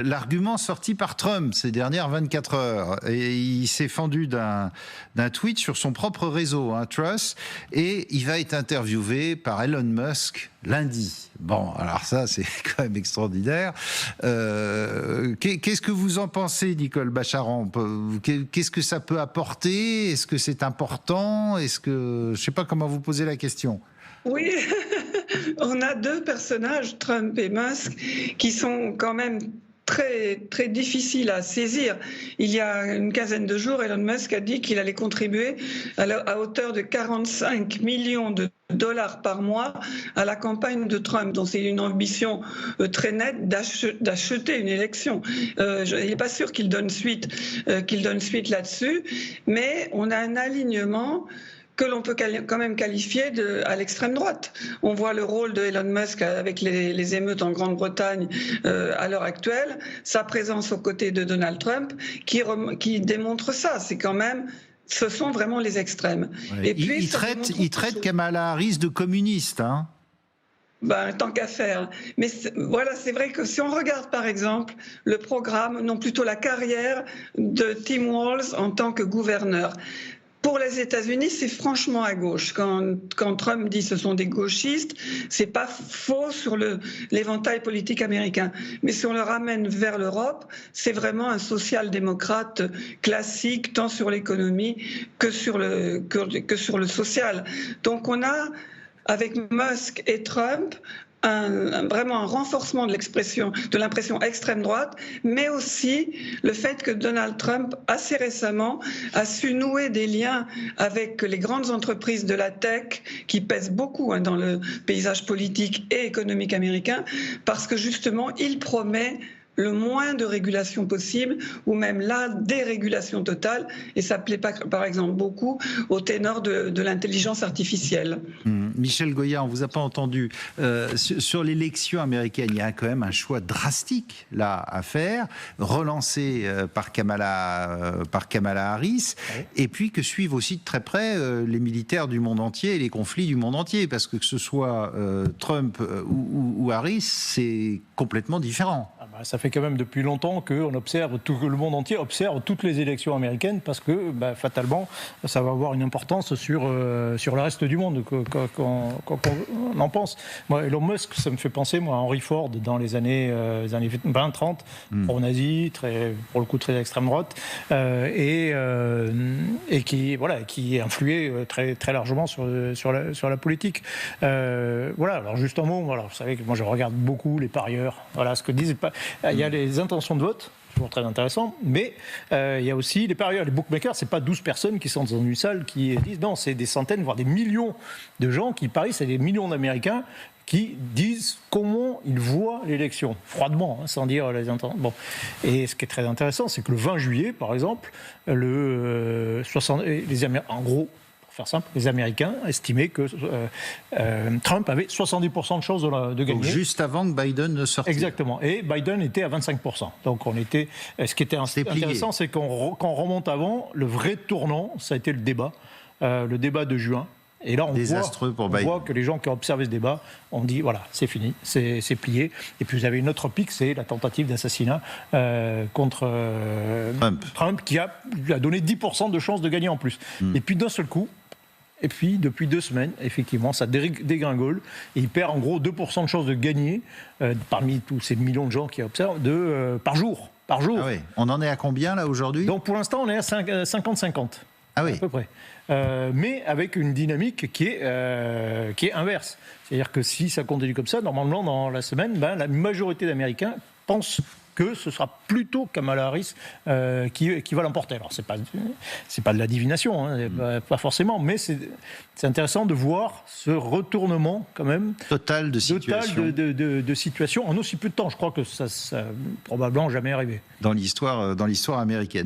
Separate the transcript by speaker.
Speaker 1: L'argument sorti par Trump ces dernières 24 heures, et il s'est fendu d'un tweet sur son propre réseau, Truth, et il va être interviewé par Elon Musk lundi. Bon, alors ça, c'est quand même extraordinaire. Qu'est-ce que vous en pensez, Nicole Bacharan? Qu'est-ce que ça peut apporter? Est-ce que c'est important? Je ne sais pas comment vous posez la question.
Speaker 2: Oui, on a deux personnages, Trump et Musk, qui sont quand même très, très difficiles à saisir. Il y a une quinzaine de jours, Elon Musk a dit qu'il allait contribuer à hauteur de 45 millions de dollars par mois à la campagne de Trump. Donc c'est une ambition très nette d'acheter une élection. Il n'est pas sûr qu'il donne suite là-dessus, mais on a un alignement que l'on peut quand même qualifier à l'extrême droite. On voit le rôle de Elon Musk avec les émeutes en Grande-Bretagne à l'heure actuelle, sa présence aux côtés de Donald Trump qui démontre ça. C'est quand même, ce sont vraiment les extrêmes.
Speaker 1: Ouais. Et puis, il traite Kamala Harris de communiste, hein.
Speaker 2: Tant qu'à faire. Mais voilà, c'est vrai que si on regarde par exemple le programme, non plutôt la carrière de Tim Walz en tant que gouverneur, pour les États-Unis, c'est franchement à gauche. Quand Trump dit ce sont des gauchistes, c'est pas faux sur l'éventail politique américain. Mais si on le ramène vers l'Europe, c'est vraiment un social-démocrate classique, tant sur l'économie que sur le social. Donc on a, avec Musk et Trump, vraiment un renforcement de l'impression extrême droite, mais aussi le fait que Donald Trump, assez récemment, a su nouer des liens avec les grandes entreprises de la tech qui pèsent beaucoup dans le paysage politique et économique américain, parce que justement, il promet le moins de régulation possible, ou même la dérégulation totale, et ça plaît pas, par exemple, beaucoup au ténor de l'intelligence artificielle.
Speaker 1: Michel Goya, on vous a pas entendu. Sur l'élection américaine, il y a quand même un choix drastique là à faire, relancé par Kamala Harris, oui. Et puis que suivent aussi de très près les militaires du monde entier et les conflits du monde entier, parce que ce soit Trump ou Harris, c'est complètement différent.
Speaker 3: Ça fait quand même depuis longtemps que le monde entier observe toutes les élections américaines, parce que fatalement, ça va avoir une importance sur le reste du monde, qu'on en pense. Moi, Elon Musk, ça me fait penser à Henry Ford dans les années 20-30, pro-nazi, pour le coup très extrême droite, et qui influait très, très largement sur la politique. Alors juste un mot, vous savez que moi je regarde beaucoup les parieurs, ce que disent. Il y a les intentions de vote, toujours très intéressant, mais il y a aussi les parieurs, les bookmakers. C'est pas 12 personnes qui sont dans une salle qui disent, non, c'est des centaines, voire des millions de gens qui parient, c'est des millions d'Américains qui disent comment ils voient l'élection, froidement, sans dire les intentions. Bon. Et ce qui est très intéressant, c'est que le 20 juillet, par exemple, en gros, faire simple, les Américains estimaient que Trump avait 70% de chances de gagner.
Speaker 1: Donc juste avant que Biden ne sorte.
Speaker 3: Exactement. Et Biden était à 25%. Donc ce qui était intéressant, c'est quand on remonte avant, le vrai tournant, ça a été le débat de juin. Et là, on voit que les gens qui ont observé ce débat ont dit, voilà, c'est fini, c'est plié. Et puis vous avez une autre pique, c'est la tentative d'assassinat contre Trump, qui a donné 10% de chances de gagner en plus. Et puis d'un seul coup, et puis depuis 2 semaines, effectivement, ça dégringole. Et il perd en gros 2% de chances de gagner parmi tous ces millions de gens qui observent par jour. Ah
Speaker 1: oui. On en est à combien là aujourd'hui?
Speaker 3: Donc pour l'instant, on est à 50-50.
Speaker 1: Ah oui.
Speaker 3: À peu près. Mais avec une dynamique qui est inverse. C'est-à-dire que si ça continue comme ça, normalement, dans la semaine, la majorité d'Américains pensent que ce sera plutôt Kamala Harris qui va l'emporter. Alors, c'est pas de la divination, pas forcément, mais c'est intéressant de voir ce retournement, quand même,
Speaker 1: total de situation
Speaker 3: en aussi peu de temps. Je crois que ça probablement jamais arrivé.
Speaker 1: Dans l'histoire américaine.